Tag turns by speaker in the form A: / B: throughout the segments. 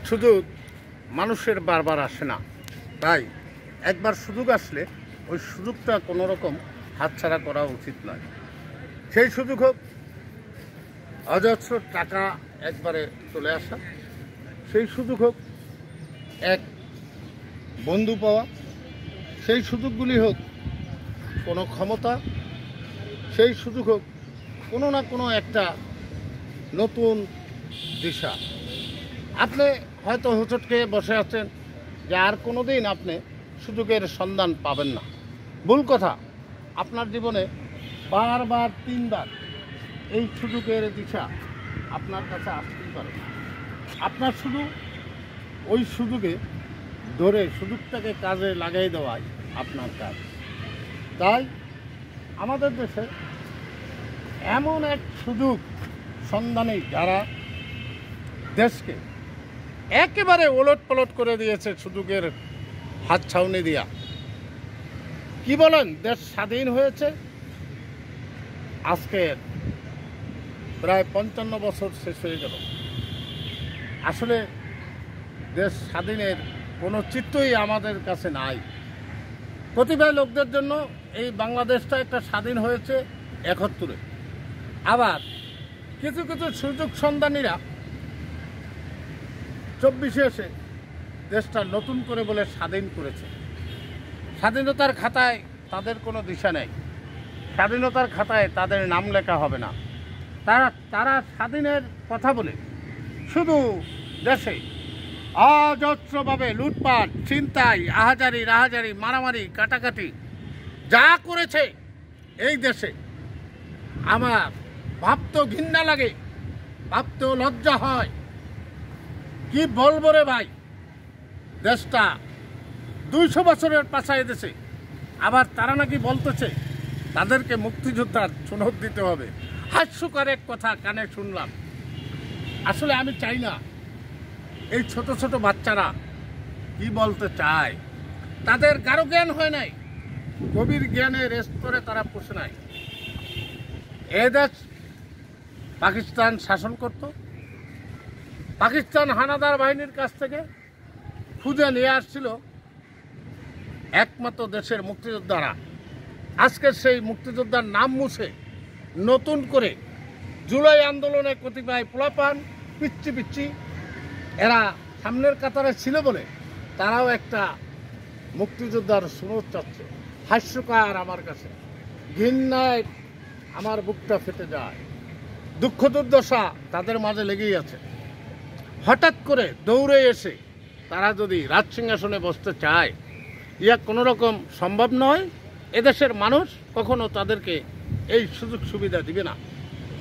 A: শুধু মানুষের বারবার আসে না, তাই একবার সুযোগ আসলে ওই সুযোগটা কোনো রকম হাতছাড়া করা উচিত নয়। সেই সুযোগ হোক অজস্র টাকা একবারে চলে আসা, সেই সুযোগ হোক এক বন্ধু পাওয়া, সেই সুযোগগুলি হোক কোনো ক্ষমতা, সেই সুযোগ হোক কোনো না কোনো একটা নতুন দিশা। আপনি হয়তো হোঁচট খেয়ে বসে আছেন যে আর কোনো দিন আপনি সুযোগের সন্ধান পাবেন না। ভুল কথা, আপনার জীবনে বারবার 3 বার এই সুযোগের দিশা আপনার কাছে আসতেই পারে। আপনার শুধু ওই সুযোগে ধরে সুযোগটাকে কাজে লাগাই দেওয়াই আপনার কাজ। তাই আমাদের দেশে এমন এক সুযোগ সন্ধানে যারা দেশকে একেবারে ওলটপালট করে দিয়েছে সুযোগের হাত ছাউনি দিয়া। কি বলেন, দেশ স্বাধীন হয়েছে আজকে প্রায় 55 বছর শেষ হয়ে গেল। আসলে দেশ স্বাধীনের কোনো চিত্রই আমাদের কাছে নাই। কতিপয় লোকদের জন্য এই বাংলাদেশটা একটা স্বাধীন হয়েছে 71-এ। আবার কিছু কিছু সুযোগ সন্ধানীরা 24-এ এসে দেশটা নতুন করে বলে স্বাধীন করেছে। স্বাধীনতার খাতায় তাদের কোনো দিশা নেই, স্বাধীনতার খাতায় তাদের নাম লেখা হবে না। তারা স্বাধীনের কথা বলে শুধু দেশে অজস্রভাবে লুটপাট, ছিনতাই, আহাজারি রাহাজারি, মারামারি, কাটাকাটি যা করেছে এই দেশে, আমার ভাবতেও ঘৃণা লাগে, ভাবতেও লজ্জা হয়। কি বলবো রে ভাই, দেশটা 200 বছরের পাছায় দেশে, আবার তারা নাকি বলতেছে তাদেরকে মুক্তিযোদ্ধার সনদ দিতে হবে। হাস্যকর এক কথা কানে শুনলাম। আসলে আমি চাই না এই ছোট ছোট বাচ্চারা কি বলতে চায়, তাদের গাঢ় জ্ঞান হয় নাই, গভীর জ্ঞানের স্তরে তারা পৌঁছে নাই। এ দেশ পাকিস্তান শাসন করত, পাকিস্তান হানাদার বাহিনীর কাছ থেকে খুঁজে নিয়ে আসছিল একমাত্র দেশের মুক্তিযোদ্ধারা। আজকে সেই মুক্তিযোদ্ধার নাম মুছে নতুন করে জুলাই আন্দোলনে কতিপয় পোলাপান পিচ্ছি পিচ্ছি এরা সামনের কাতারে ছিল বলে তারাও একটা মুক্তিযোদ্ধার সনদ চাচ্ছে। হাস্যকর আমার কাছে, ঘৃণায় আমার বুকটা ফেটে যায়। দুঃখ দুর্দশা তাদের মাঝে লেগেই আছে। হঠাৎ করে দৌড়ে এসে তারা যদি রাজসিংহাসনে বসতে চায়, ইয়া কোনো রকম সম্ভব নয়। এদেশের মানুষ কখনো তাদেরকে এই সুযোগ সুবিধা দিবে না।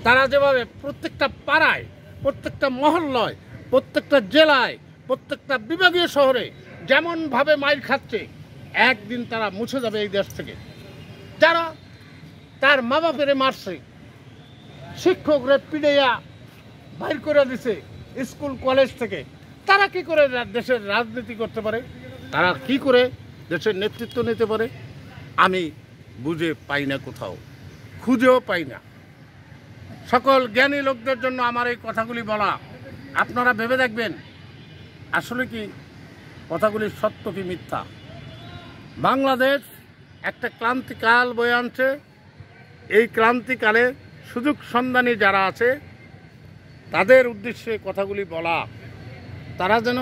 A: তারা যেভাবে প্রত্যেকটা পাড়ায়, প্রত্যেকটা মহল্লায়, প্রত্যেকটা জেলায়, প্রত্যেকটা বিভাগীয় শহরে যেমনভাবে মাইর খাচ্ছে, একদিন তারা মুছে যাবে এই দেশ থেকে। যারা তার মা বাপের মারছে, শিক্ষকরা পিড়াইয়া বাইর করে দিছে স্কুল কলেজ থেকে, তারা কি করে দেশের রাজনীতি করতে পারে? তারা কি করে দেশের নেতৃত্ব নিতে পারে? আমি বুঝে পাই না, কোথাও খুঁজেও পাই না। সকল জ্ঞানী লোকদের জন্য আমার এই কথাগুলি বলা। আপনারা ভেবে দেখবেন আসলে কি কথাগুলি সত্য কি মিথ্যা। বাংলাদেশ একটা ক্রান্তিকাল বয়ে আনছে। এই ক্রান্তিকালে সুযোগ সন্ধানী যারা আছে তাদের উদ্দেশ্যে কথাগুলি বলা। তারা যেন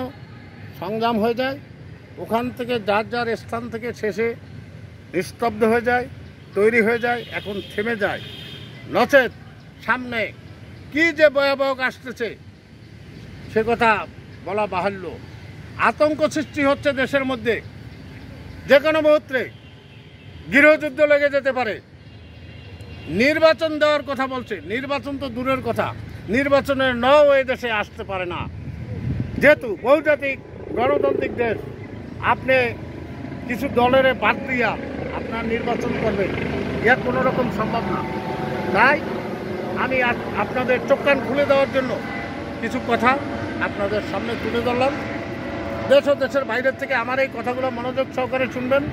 A: সংযম হয়ে যায়, ওখান থেকে যার যার স্থান থেকে শেষে নিস্তব্ধ হয়ে যায়, তৈরি হয়ে যায়, এখন থেমে যায়। নচেত সামনে কি যে ভয়াবহ আসতেছে সে কথা বলা বাহুল্য। আতঙ্ক সৃষ্টি হচ্ছে দেশের মধ্যে। যে কোনো মুহূর্তে গৃহযুদ্ধ লেগে যেতে পারে। নির্বাচন দেওয়ার কথা বলছে, নির্বাচন তো দূরের কথা, নির্বাচনের নাও এই দেশে আসতে পারে না। যেহেতু বহুজাতিক গণতান্ত্রিক দেশ, আপনি কিছু দলের বাদ দিয়া আপনার নির্বাচন করবেন, এর কোনো রকম সম্ভব না। তাই আমি আপনাদের চোখ কান খুলে দেওয়ার জন্য কিছু কথা আপনাদের সামনে তুলে ধরলাম। দেশ ও দেশের বাইরের থেকে আমার এই কথাগুলো মনোযোগ সহকারে শুনবেন।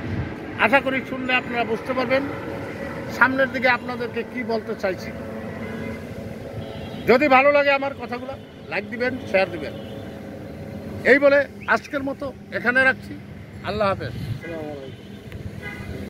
A: আশা করি শুনলে আপনারা বুঝতে পারবেন সামনের দিকে আপনাদেরকে কি বলতে চাইছি। যদি ভালো লাগে আমার কথাগুলো লাইক দিবেন, শেয়ার দিবেন। এই বলে আজকের মতো এখানে রাখছি। আল্লাহ হাফেজ।
B: আসসালামু আলাইকুম।